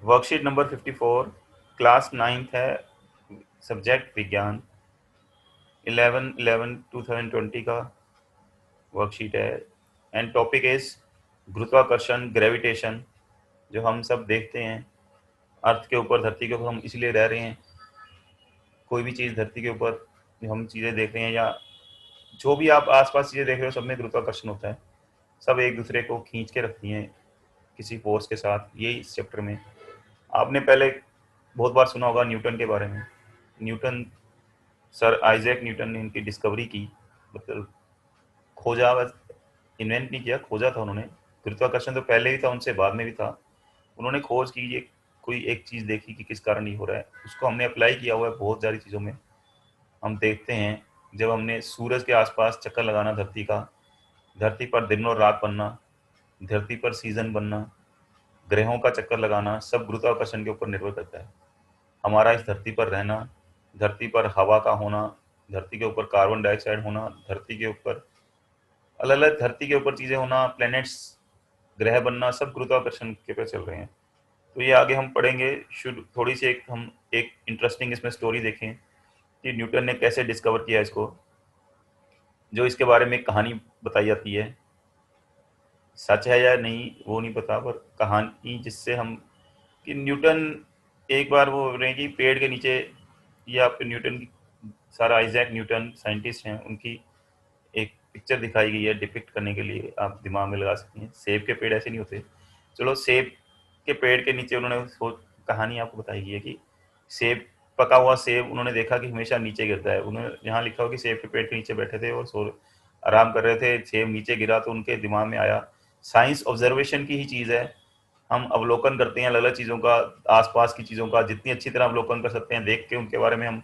Worksheet number 54, class 9th है, subject विज्ञान, 11/11/2020 का वर्कशीट है। एंड टॉपिक इज गुरुत्वाकर्षण, ग्रेविटेशन। जो हम सब देखते हैं अर्थ के ऊपर, धरती के ऊपर हम इसलिए रह रहे हैं, कोई भी चीज़ धरती के ऊपर जो हम चीज़ें देख रहे हैं या जो भी आप आसपास चीज़ें देख रहे हो, सब में गुरुत्वाकर्षण होता है। सब एक दूसरे को खींच के रखती हैं किसी फोर्स के साथ। यही इस चैप्टर में आपने पहले बहुत बार सुना होगा न्यूटन के बारे में। न्यूटन, सर आइजैक न्यूटन ने इनकी डिस्कवरी की, मतलब खोजा, बस इन्वेंट नहीं किया, खोजा था उन्होंने। गुरुत्वाकर्षण तो पहले भी था, उनसे बाद में भी था। उन्होंने खोज की, ये कोई एक चीज़ देखी कि किस कारण ये हो रहा है, उसको हमने अप्लाई किया हुआ है बहुत सारी चीज़ों में। हम देखते हैं जब हमने सूरज के आसपास चक्कर लगाना धरती का, धरती पर दिन और रात बनना, धरती पर सीजन बनना, ग्रहों का चक्कर लगाना, सब गुरुत्वाकर्षण के ऊपर निर्भर करता है। हमारा इस धरती पर रहना, धरती पर हवा का होना, धरती के ऊपर कार्बन डाइऑक्साइड होना, धरती के ऊपर अलग अलग धरती के ऊपर चीज़ें होना, प्लैनेट्स, ग्रह बनना, सब गुरुत्वाकर्षण के पे चल रहे हैं। तो ये आगे हम पढ़ेंगे। शुरू थोड़ी सी हम एक इंटरेस्टिंग इसमें स्टोरी देखें कि न्यूटन ने कैसे डिस्कवर किया इसको। जो इसके बारे में एक कहानी बताई जाती है, सच है या नहीं वो नहीं पता, पर कहानी जिससे हम कि न्यूटन एक बार वो रहे कि पेड़ के नीचे, ये आपके न्यूटन की, सारा आइजैक न्यूटन साइंटिस्ट हैं, उनकी एक पिक्चर दिखाई गई है डिपिक्ट करने के लिए, आप दिमाग में लगा सकते हैं। सेब के पेड़ ऐसे नहीं होते। चलो, सेब के पेड़ के नीचे उन्होंने कहानी आपको बताई गई है कि सेब, पका हुआ सेब उन्होंने देखा कि हमेशा नीचे गिरता है। उन्होंने यहाँ लिखा हो कि सेब के पेड़ के नीचे बैठे थे और सो आराम कर रहे थे, सेब नीचे गिरा तो उनके दिमाग में आया, साइंस ऑब्जर्वेशन की ही चीज़ है। हम अवलोकन करते हैं अलग अलग चीज़ों का, आसपास की चीज़ों का जितनी अच्छी तरह अवलोकन कर सकते हैं, देख के उनके बारे में हम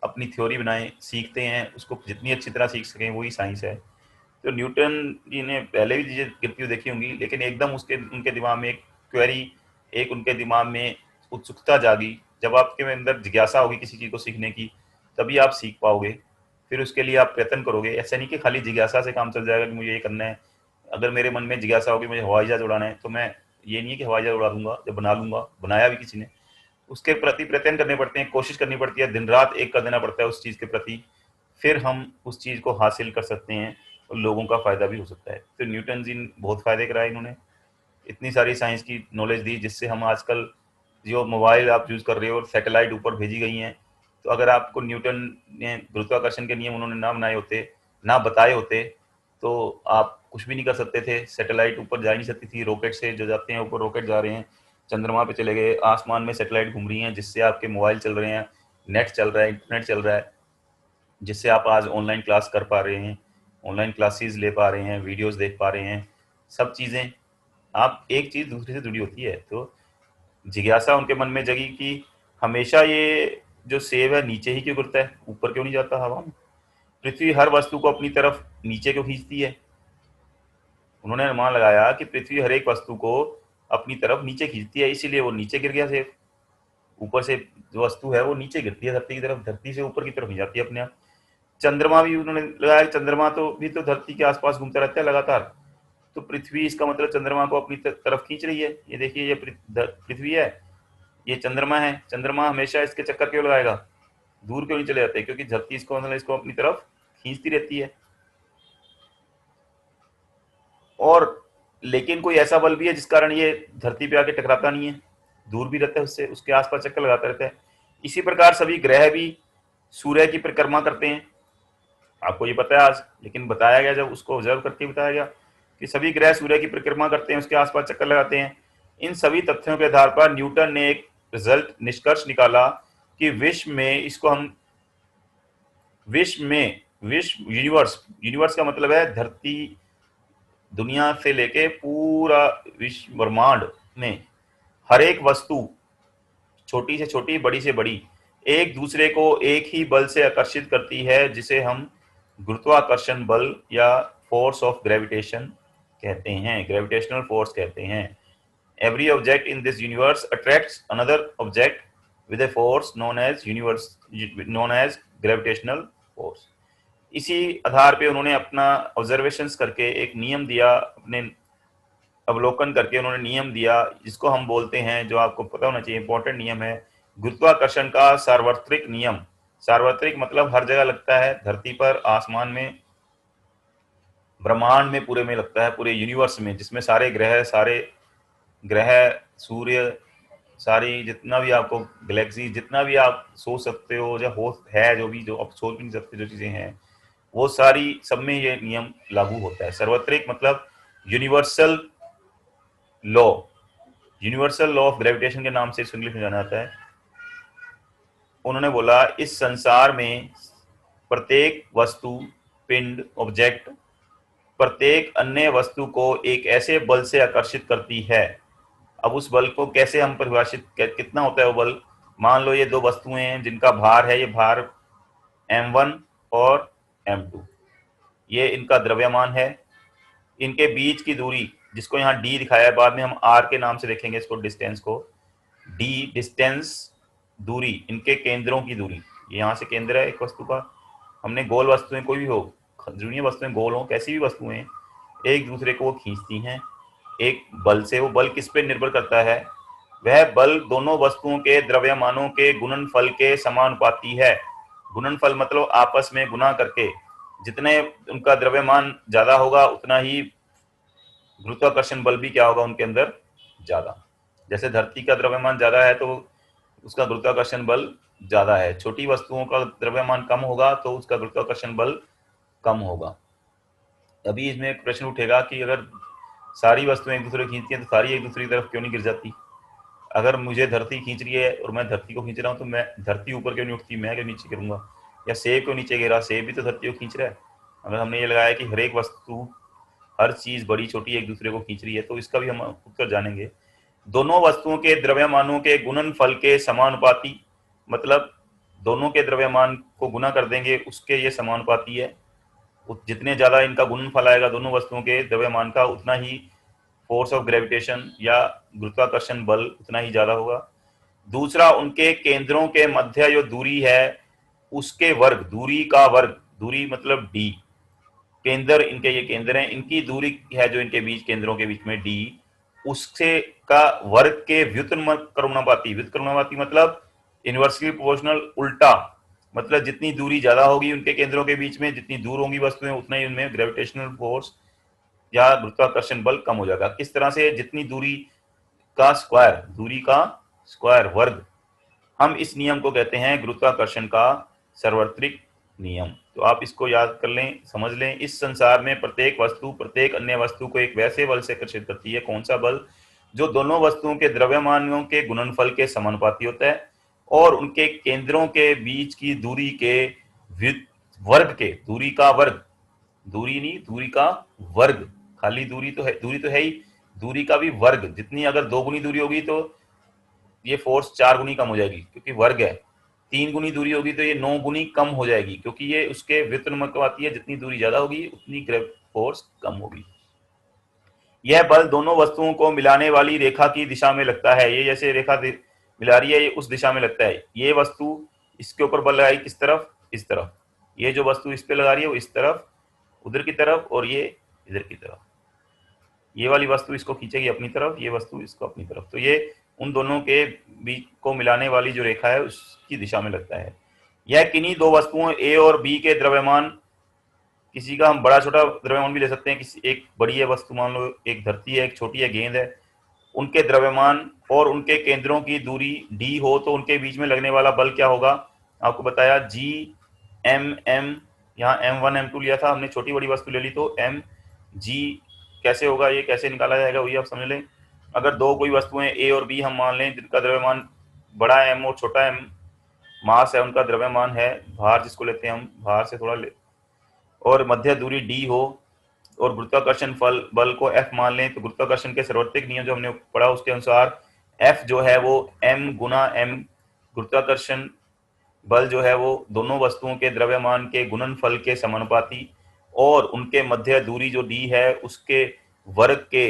अपनी थ्योरी बनाएं, सीखते हैं, उसको जितनी अच्छी तरह सीख सकें, वही साइंस है। तो न्यूटन जी ने पहले भी चीज़ें गिरती हुई देखी होंगी, लेकिन एकदम उसके उनके दिमाग में एक क्वेरी, एक उनके दिमाग में उत्सुकता जागी। जब आपके अंदर जिज्ञासा होगी किसी चीज़ को सीखने की, तभी आप सीख पाओगे। फिर उसके लिए आप प्रयत्न करोगे। ऐसा नहीं कि खाली जिज्ञासा से काम चल जाएगा कि मुझे ये करना है। अगर मेरे मन में जिज्ञासा होगी मुझे हवाई जहाज उड़ाना है, तो मैं ये नहीं है कि हवाई जहाज उड़ा दूंगा, जब बना लूंगा, बनाया भी किसी ने, उसके प्रति प्रयत्न करने पड़ते हैं, कोशिश करनी पड़ती है, दिन रात एक कर देना पड़ता है उस चीज़ के प्रति। फिर हम उस चीज़ को हासिल कर सकते हैं और लोगों का फ़ायदा भी हो सकता है। तो न्यूटन जी ने बहुत फ़ायदे कराए, इन्होंने इतनी सारी साइंस की नॉलेज दी, जिससे हम आजकल जो मोबाइल आप यूज़ कर रहे हो और सैटेलाइट ऊपर भेजी गई हैं, तो अगर आपको न्यूटन ने गुरुत्वाकर्षण के नियम उन्होंने ना बनाए होते, ना बताए होते, तो आप कुछ भी नहीं कर सकते थे। सैटेलाइट ऊपर जा ही नहीं सकती थी। रॉकेट से जो जाते हैं ऊपर, रॉकेट जा रहे हैं, चंद्रमा पे चले गए, आसमान में सैटेलाइट घूम रही हैं, जिससे आपके मोबाइल चल रहे हैं, नेट चल रहा है, इंटरनेट चल रहा है, जिससे आप आज ऑनलाइन क्लास कर पा रहे हैं, ऑनलाइन क्लासेस ले पा रहे हैं, वीडियोस देख पा रहे हैं। सब चीज़ें, आप एक चीज़ दूसरे से जुड़ी होती है। तो जिज्ञासा उनके मन में जगी कि हमेशा ये जो सेब है नीचे ही क्यों गिरता है, ऊपर क्यों नहीं जाता हवा में। पृथ्वी हर वस्तु को अपनी तरफ नीचे क्यों खींचती है। उन्होंने अनुमान लगाया कि पृथ्वी हर एक वस्तु को अपनी तरफ नीचे खींचती है, इसीलिए वो नीचे गिर गया सेब। ऊपर से जो वस्तु है वो नीचे गिरती है धरती की तरफ, धरती से ऊपर की तरफ नहीं जाती अपने आप। चंद्रमा भी उन्होंने लगाया, चंद्रमा तो भी तो धरती के आसपास घूमता रहता है लगातार। तो पृथ्वी, इसका मतलब चंद्रमा को अपनी तरफ खींच रही है। ये देखिए, ये पृथ्वी है, ये चंद्रमा है। चंद्रमा हमेशा इसके चक्कर क्यों लगाएगा, दूर क्यों नहीं चले जाते, क्योंकि धरती इसको मतलब इसको अपनी तरफ खींचती रहती है। और लेकिन कोई ऐसा बल भी है जिस कारण ये धरती पे आके टकराता नहीं है, दूर भी रहता है उससे, उसके आसपास चक्कर लगाता रहता है। इसी प्रकार सभी ग्रह भी सूर्य की परिक्रमा करते हैं। आपको ये पता है आज, लेकिन बताया गया, जब उसको ऑब्जर्व करके बताया गया कि सभी ग्रह सूर्य की परिक्रमा करते हैं, उसके आसपास चक्कर लगाते हैं। इन सभी तथ्यों के आधार पर न्यूटन ने एक रिजल्ट, निष्कर्ष निकाला कि विश्व में, इसको हम विश्व में, विश्व, यूनिवर्स, यूनिवर्स का मतलब है धरती, दुनिया से लेके पूरा विश्व ब्रह्मांड में हर एक वस्तु, छोटी से छोटी, बड़ी से बड़ी, एक दूसरे को एक ही बल से आकर्षित करती है, जिसे हम गुरुत्वाकर्षण बल या फोर्स ऑफ ग्रेविटेशन कहते हैं, ग्रेविटेशनल फोर्स कहते हैं। Every object in this universe attracts another object with a force known as gravitational force. इसी आधार पे उन्होंने अपना ऑब्जर्वेशंस करके एक नियम दिया अपने अवलोकन करके उन्होंने नियम दिया, जिसको हम बोलते हैं, जो आपको पता होना चाहिए, इंपॉर्टेंट नियम है, गुरुत्वाकर्षण का सार्वत्रिक नियम। सार्वत्रिक मतलब हर जगह लगता है, धरती पर, आसमान में, ब्रह्मांड में पूरे में लगता है, पूरे यूनिवर्स में, जिसमें सारे ग्रह, सूर्य, सारी जितना भी आपको गैलेक्सी, जितना भी आप सोच सकते हो, जो हो है, जो भी, जो आप सोच भी नहीं सकते, जो चीजें हैं, वो सारी सब में ये नियम लागू होता है। सार्वत्रिक मतलब universal law, universal law of gravitation के नाम से इसको इंग्लिश में जाना जाता है। उन्होंने बोला इस संसार में प्रत्येक वस्तु, पिंड, ऑब्जेक्ट, प्रत्येक अन्य वस्तु को एक ऐसे बल से आकर्षित करती है। अब उस बल को कैसे हम परिभाषित, कितना होता है वो बल? मान लो ये दो वस्तुएं हैं जिनका भार है, ये भार m1 और m2, ये इनका द्रव्यमान है। इनके बीच की दूरी, जिसको यहाँ d दिखाया है, बाद में हम r के नाम से देखेंगे इसको, डिस्टेंस को, d डिस्टेंस, दूरी, इनके केंद्रों की दूरी, ये यहाँ से केंद्र है एक वस्तु का। हमने गोल वस्तुएं, कोई भी हो, जूनियर वस्तुएं गोल हो, कैसी भी वस्तुएं, एक दूसरे को वो खींचती हैं एक बल से। वो बल किस पे निर्भर करता है? वह बल दोनों वस्तुओं के द्रव्यमानों के गुणनफल के समानुपाती है। गुणनफल मतलब आपस में गुना करके, जितने उनका द्रव्यमान ज्यादा होगा उतना ही गुरुत्वाकर्षण बल भी क्या होगा उनके अंदर? ज्यादा। जैसे धरती का द्रव्यमान ज्यादा है तो उसका गुरुत्वाकर्षण बल ज्यादा है, छोटी वस्तुओं का द्रव्यमान कम होगा तो उसका गुरुत्वाकर्षण बल कम होगा। अभी इसमें एक प्रश्न उठेगा कि अगर सारी वस्तुएं एक दूसरे को खींचती हैं तो सारी एक दूसरे की तरफ क्यों नहीं गिर जाती? अगर मुझे धरती खींच रही है और मैं धरती को खींच रहा हूँ तो मैं, धरती ऊपर क्यों नहीं उठती, मैं क्यों नीचे गिरूंगा? या सेब क्यों नीचे गिरा, सेब भी तो धरती को खींच रहा है। अगर हमने ये लगाया कि हर एक वस्तु, हर चीज बड़ी छोटी एक दूसरे को खींच रही है, तो इसका भी हम उत्तर जानेंगे। दोनों वस्तुओं के द्रव्यमानों के गुणनफल के समानुपाती, मतलब दोनों के द्रव्यमान को गुना कर देंगे उसके ये समानुपाती है। जितने ज्यादा इनका गुणनफल आएगा दोनों वस्तुओं के द्रव्यमान का, उतना ही फोर्स ऑफ ग्रेविटेशन या गुरुत्वाकर्षण बल उतना ही ज्यादा होगा। दूसरा, उनके केंद्रों के मध्य जो दूरी है उसके वर्ग, दूरी का वर्ग, दूरी मतलब डी, केंद्र, इनके ये केंद्र हैं, इनकी दूरी है जो इनके बीच, केंद्रों के बीच में डी, उससे का वर्ग के व्युत्क्रमणानुपाती। व्युत्क्रमणानुपाती मतलब इनवर्सली प्रोपोर्शनल, उल्टा, मतलब जितनी दूरी ज्यादा होगी उनके केंद्रों के बीच में, जितनी दूर होंगी वस्तुएं, उतना ही उनमें ग्रेविटेशनल फोर्स या गुरुत्वाकर्षण बल कम हो जाएगा। किस तरह से? जितनी दूरी का स्क्वायर, दूरी का स्क्वायर, वर्ग। हम इस नियम को कहते हैं गुरुत्वाकर्षण का सार्वत्रिक नियम। तो आप इसको याद कर लें, समझ लें, इस संसार में प्रत्येक वस्तु प्रत्येक अन्य वस्तु को एक वैसे बल से आकर्षित करती है। कौन सा बल? जो दोनों वस्तुओं के द्रव्यमानों के गुणनफल के समानुपाती होता है और उनके केंद्रों के बीच की दूरी के वर्ग के, दूरी का वर्ग, दूरी नहीं, दूरी का वर्ग, खाली दूरी तो है, दूरी तो है ही, दूरी का भी वर्ग। जितनी अगर 2 गुनी दूरी होगी तो ये फोर्स 4 गुनी कम हो जाएगी क्योंकि वर्ग है। 3 गुनी दूरी होगी तो ये 9 गुनी कम हो जाएगी क्योंकि ये उसके व्युत्क्रमानुपाती है। जितनी दूरी ज्यादा होगी उतनी फोर्स कम होगी। यह बल दोनों वस्तुओं को मिलाने वाली रेखा की दिशा में लगता है। ये जैसे रेखा मिला रही है, ये उस दिशा में लगता है। ये वस्तु इसके ऊपर बल लगाई किस तरफ? इस तरफ। ये जो वस्तु इस पे लगा रही है वो इस तरफ, उधर की तरफ, और ये इधर की तरफ। ये वाली वस्तु इसको खींचेगी अपनी तरफ, ये वस्तु इसको अपनी तरफ। तो ये उन दोनों के बीच को मिलाने वाली जो रेखा है उसकी दिशा में लगता है। यह किन्हीं दो वस्तुओं ए और बी के द्रव्यमान, किसी का हम बड़ा छोटा द्रव्यमान भी ले सकते हैं, किसी एक बड़ी है वस्तु, मान लो एक धरती है, एक छोटी है गेंद है, उनके द्रव्यमान और उनके केंद्रों की दूरी डी हो तो उनके बीच में लगने वाला बल क्या होगा? आपको बताया जी एम एम, यहाँ M1 M2 लिया था हमने, छोटी बड़ी वस्तु ले ली तो एम जी। कैसे होगा, ये कैसे निकाला जाएगा वही आप समझ लें। अगर दो कोई वस्तुएं ए और बी हम मान लें जिनका द्रव्यमान बड़ा एम और छोटा एम, मास है उनका, द्रव्यमान है, भार जिसको लेते हैं हम, भार से थोड़ा ले, और मध्य दूरी डी हो और गुरुत्वाकर्षण फल बल को F मान लें, तो गुरुत्वाकर्षण के सार्वत्रिक नियम जो हमने पढ़ा उसके अनुसार F जो है वो m गुना m, गुरुत्वाकर्षण बल जो है वो दोनों वस्तुओं के द्रव्यमान के गुणनफल के समानुपाती और उनके मध्य दूरी जो d है उसके वर्ग के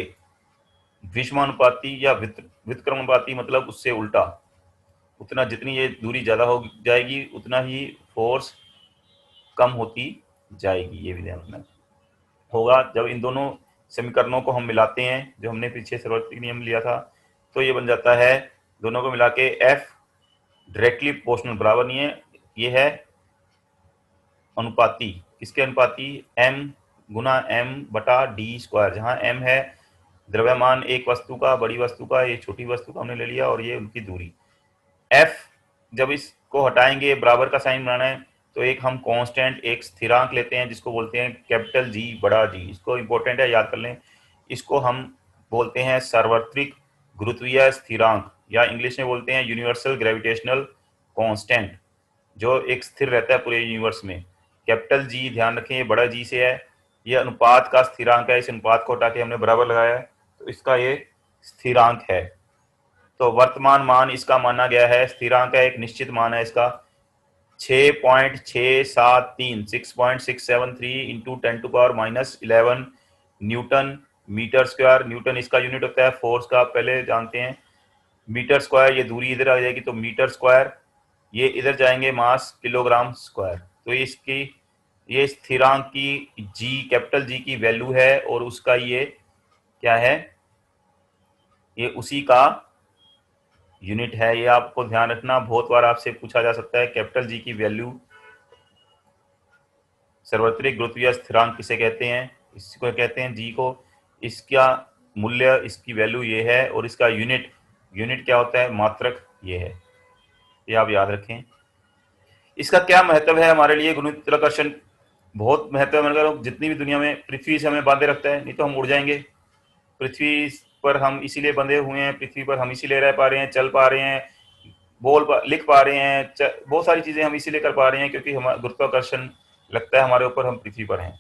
विषमानुपाती या व्युत्क्रमानुपाती, मतलब उससे उल्टा। उतना जितनी ये दूरी ज्यादा हो जाएगी उतना ही फोर्स कम होती जाएगी। ये भी ध्यान रखना होगा। जब इन दोनों समीकरणों को हम मिलाते हैं, जो हमने पीछे सार्वत्रिक नियम लिया था, तो ये बन जाता है दोनों को मिला के F डायरेक्टली प्रोपोर्शनल बराबर नहीं है, ये है अनुपाती। किसके अनुपाती? m गुना m बटा डी स्क्वायर, जहां m है द्रव्यमान एक वस्तु का, बड़ी वस्तु का, ये छोटी वस्तु का हमने ले लिया, और ये उनकी दूरी। f जब इसको हटाएंगे, बराबर का साइन बनाना है, तो एक हम कांस्टेंट, एक स्थिरांक लेते हैं जिसको बोलते हैं कैपिटल G बड़ा G। इसको इंपॉर्टेंट है, याद कर लें। इसको हम बोलते हैं सार्वत्रिक गुरुत्वीय स्थिरांक, या इंग्लिश में बोलते हैं यूनिवर्सल ग्रेविटेशनल कांस्टेंट, जो एक स्थिर रहता है पूरे यूनिवर्स में। कैपिटल G, ध्यान रखें, ये बड़ा G से है। ये अनुपात का स्थिरांक है, इस अनुपात को हटा के हमने बराबर लगाया है, तो इसका ये स्थिरांक है। तो वर्तमान मान इसका माना गया है, स्थिरांक है, एक निश्चित मान है इसका 6.673 6.673 into 10⁻⁻11 newton metre square. Newton इसका यूनिट होता है फोर्स का, पहले जानते हैं। मीटर स्क्वायर, ये दूरी इधर आ जाएगी तो मीटर स्क्वायर, ये इधर जाएंगे मास किलोग्राम स्क्वायर। तो इसकी ये स्थिरांक की G, कैपिटल G की वैल्यू है, और उसका ये क्या है, ये उसी का यूनिट है। ये आपको ध्यान रखना, बहुत बार आपसे पूछा जा सकता है कैपिटल G की वैल्यू, सार्वत्रिक गुरुत्वीय स्थिरांक किसे कहते हैं? इसको कहते हैं G को। इसका मूल्य, इसकी वैल्यू ये है, और इसका यूनिट, यूनिट क्या होता है? मात्रक ये है, ये आप याद रखें। इसका क्या महत्व है हमारे लिए? गुरुत्वाकर्षण बहुत महत्व है। मतलब जितनी भी दुनिया में पृथ्वी से हमें बांधे रखता है, नहीं तो हम उड़ जाएंगे। पृथ्वी पर हम इसीलिए बंधे हुए हैं, पृथ्वी पर हम इसीलिए रह पा रहे हैं, चल पा रहे हैं, लिख पा रहे हैं, बहुत सारी चीजें हम इसीलिए कर पा रहे हैं क्योंकि हमारा गुरुत्वाकर्षण लगता है हमारे ऊपर, हम पृथ्वी पर हैं।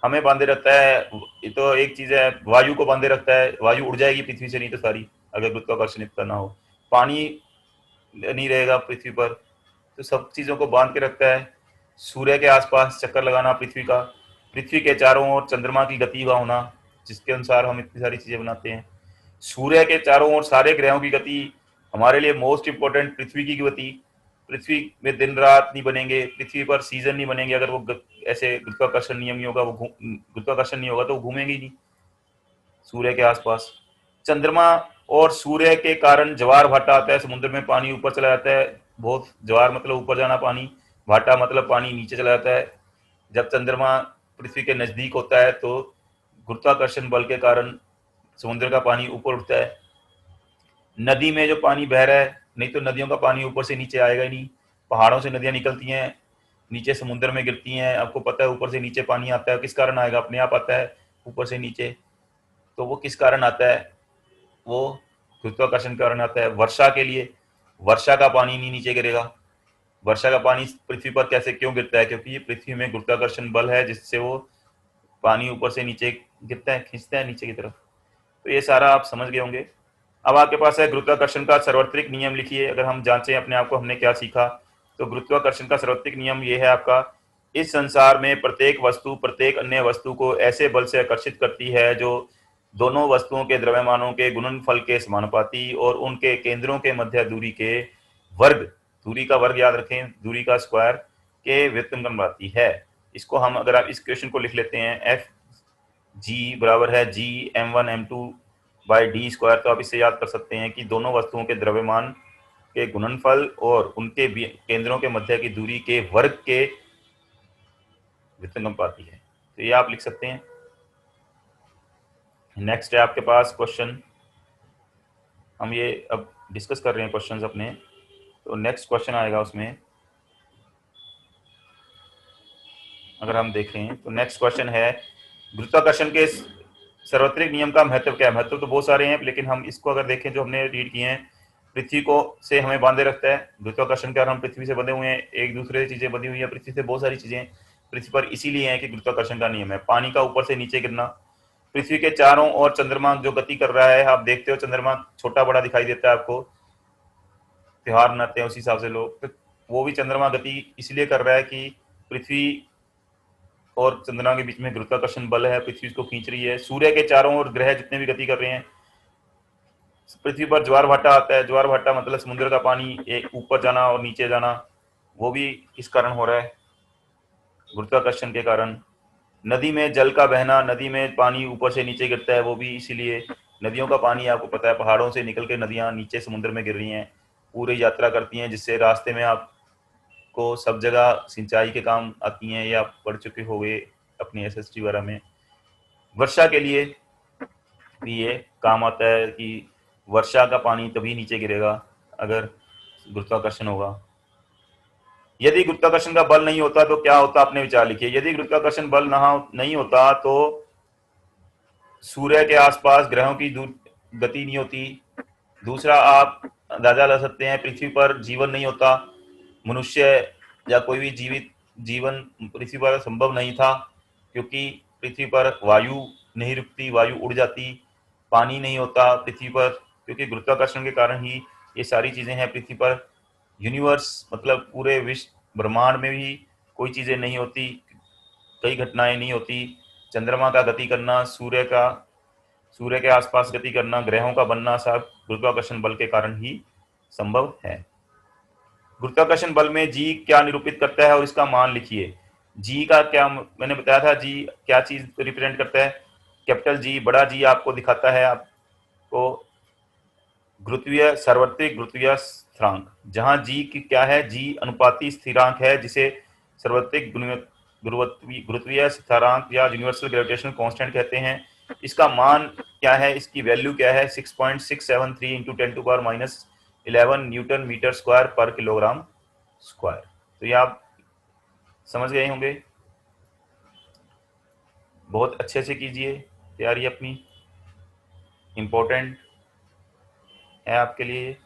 हमें बांधे रखता है, ये तो एक चीज है। वायु को बांधे रखता है, वायु उड़ जाएगी पृथ्वी से, नहीं तो सारी, अगर गुरुत्वाकर्षण इतना ना हो। पानी नहीं रहेगा पृथ्वी पर, तो सब चीजों को बांध के रखता है। सूर्य के आसपास चक्कर लगाना पृथ्वी का, पृथ्वी के चारों ओर चंद्रमा की गति का होना, जिसके अनुसार हम इतनी सारी चीजें बनाते हैं। सूर्य के चारों ओर सारे ग्रहों की गति, हमारे लिए मोस्ट इंपोर्टेंट पृथ्वी की गति। पृथ्वी में दिन रात नहीं बनेंगे, पृथ्वी पर सीजन नहीं बनेंगे अगर वो ऐसे गुरुत्वाकर्षण नियम नहीं होगा, वो गुरुत्वाकर्षण नहीं होगा तो वो घूमेंगे ही नहीं सूर्य के आसपास। चंद्रमा और सूर्य के कारण ज्वार भाटा आता है, समुद्र में पानी ऊपर चला जाता है। बहुत ज्वार मतलब ऊपर जाना पानी, भाटा मतलब पानी नीचे चला जाता है। जब चंद्रमा पृथ्वी के नजदीक होता है तो गुरुत्वाकर्षण बल के कारण समुद्र का पानी ऊपर उठता है। नदी में जो पानी बह रहा है, नहीं तो नदियों का पानी ऊपर से नीचे आएगा ही नहीं। पहाड़ों से नदियां निकलती हैं, नीचे समुद्र में गिरती हैं। आपको पता है ऊपर से नीचे पानी आता है, किस कारण आएगा? अपने आप आता है ऊपर से नीचे। तो वो किस कारण आता है? वो गुरुत्वाकर्षण कारण आता है। वर्षा के लिए, वर्षा का पानी नहीं नीचे गिरेगा। वर्षा का पानी पृथ्वी पर कैसे क्यों गिरता है? क्योंकि ये पृथ्वी में गुरुत्वाकर्षण बल है, जिससे वो पानी ऊपर से नीचे गिरता है, खींचता है नीचे की तरफ। तो ये सारा आप समझ गए होंगे। अब आपके पास है गुरुत्वाकर्षण का सार्वत्रिक नियम, लिखिए। अगर हम जांचें अपने आप को हमने क्या सीखा, तो गुरुत्वाकर्षण का सार्वत्रिक नियम ये है आपका: इस संसार में प्रत्येक वस्तु प्रत्येक अन्य वस्तु को ऐसे बल से आकर्षित करती है जो दोनों वस्तुओं के द्रव्यमानों के गुणनफल के समानुपाती और उनके केंद्रों के मध्य दूरी के वर्ग, दूरी का वर्ग याद रखें, दूरी का स्क्वायर, के व्युत्क्रमानुपाती है। इसको हम, अगर आप इस क्वेश्चन को लिख लेते हैं, एफ जी बराबर है G m1m2 by D square, तो आप इससे याद कर सकते हैं कि दोनों वस्तुओं के द्रव्यमान के गुणनफल और उनके केंद्रों के मध्य की दूरी के वर्ग के व्युत्क्रमानुपाती है। तो ये आप लिख सकते हैं। नेक्स्ट है आपके पास क्वेश्चन, हम ये अब डिस्कस कर रहे हैं क्वेश्चंस अपने, तो नेक्स्ट क्वेश्चन आएगा उसमें। अगर हम देखें तो नेक्स्ट क्वेश्चन है गुरुत्वाकर्षण के सार्वत्रिक नियम का महत्व क्या है? महत्व तो बहुत सारे हैं, लेकिन हम इसको अगर देखें जो हमने रीड किए हैं, पृथ्वी को से हमें बांधे रखता है गुरुत्वाकर्षण के कारण। हम पृथ्वी से बंधे हुए हैं, एक दूसरे से चीजें बंधी हुई है पृथ्वी से, बहुत सारी चीजें पृथ्वी पर इसीलिए है कि गुरुत्वाकर्षण का नियम है। पानी का ऊपर से नीचे गिरना, पृथ्वी के चारों ओर चंद्रमा जो गति कर रहा है, आप देखते हो चंद्रमा छोटा बड़ा दिखाई देता है आपको, त्योहार मनाते हैं उस हिसाब से लोग, तो वो भी चंद्रमा गति इसलिए कर रहा है कि पृथ्वी और चंद्रमा के बीच में गुरुत्वाकर्षण बल है, पृथ्वी इसको खींच रही है। सूर्य के चारों ओर ग्रह जितने भी गति कर रहे हैं, पृथ्वी पर ज्वार भाटा आता है। ज्वार भाटा मतलब समुद्र का पानी एक ऊपर जाना और नीचे जाना, वो भी किस कारण हो रहा है? गुरुत्वाकर्षण के कारण। नदी में जल का बहना, नदी में पानी ऊपर से नीचे गिरता है, वो भी इसीलिए। नदियों का पानी आपको पता है पहाड़ों से निकल के नदियां नीचे समुद्र में गिर रही हैं, पूरी यात्रा करती हैं, जिससे रास्ते में आपको सब जगह सिंचाई के काम आती हैं, ये आप पढ़ चुके होंगे अपनी एसएसटी वगैरह में। वर्षा के लिए भी ये काम आता है कि वर्षा का पानी तभी नीचे गिरेगा अगर गुरुत्वाकर्षण होगा। यदि गुरुत्वाकर्षण का बल नहीं होता तो क्या होता, अपने विचार लिखिए। यदि गुरुत्वाकर्षण बल नहीं होता तो सूर्य के आसपास ग्रहों की गति नहीं होती। दूसरा, आप अंदाजा लगा सकते हैं पृथ्वी पर जीवन नहीं होता, मनुष्य या कोई भी जीवित जीवन पृथ्वी पर संभव नहीं था, क्योंकि पृथ्वी पर वायु नहीं रुकती, वायु उड़ जाती। पानी नहीं होता पृथ्वी पर, क्योंकि गुरुत्वाकर्षण के कारण ही ये सारी चीजें हैं पृथ्वी पर। यूनिवर्स मतलब पूरे विश्व ब्रह्मांड में भी कोई चीजें नहीं होती, कई घटनाएं नहीं होती। चंद्रमा का गति करना, सूर्य के आसपास गति करना, ग्रहों का बनना, सब गुरुत्वाकर्षण बल के कारण ही संभव है। गुरुत्वाकर्षण बल में जी क्या निरूपित करता है और इसका मान लिखिए। जी का क्या, मैंने बताया था जी क्या चीज रिप्रेजेंट करता है। कैपिटल जी, बड़ा जी आपको दिखाता है आपको गुरुत्वीय सार्वत्रिक गुरुत्वीय स्थिरांक। जहां जी की क्या है, जी अनुपाती स्थिरांक है, जिसे सार्वत्रिक गुरुत्वीय स्थिरांक या यूनिवर्सल ग्रेविटेशनल कांस्टेंट कहते हैं। इसका मान क्या है, इसकी वैल्यू क्या है, 6.673 इंटू 10⁻11 न्यूटन मीटर स्क्वायर पर किलोग्राम स्क्वायर। तो ये आप समझ गए होंगे। बहुत अच्छे से कीजिए तैयारी अपनी, इम्पोर्टेंट है आपके लिए।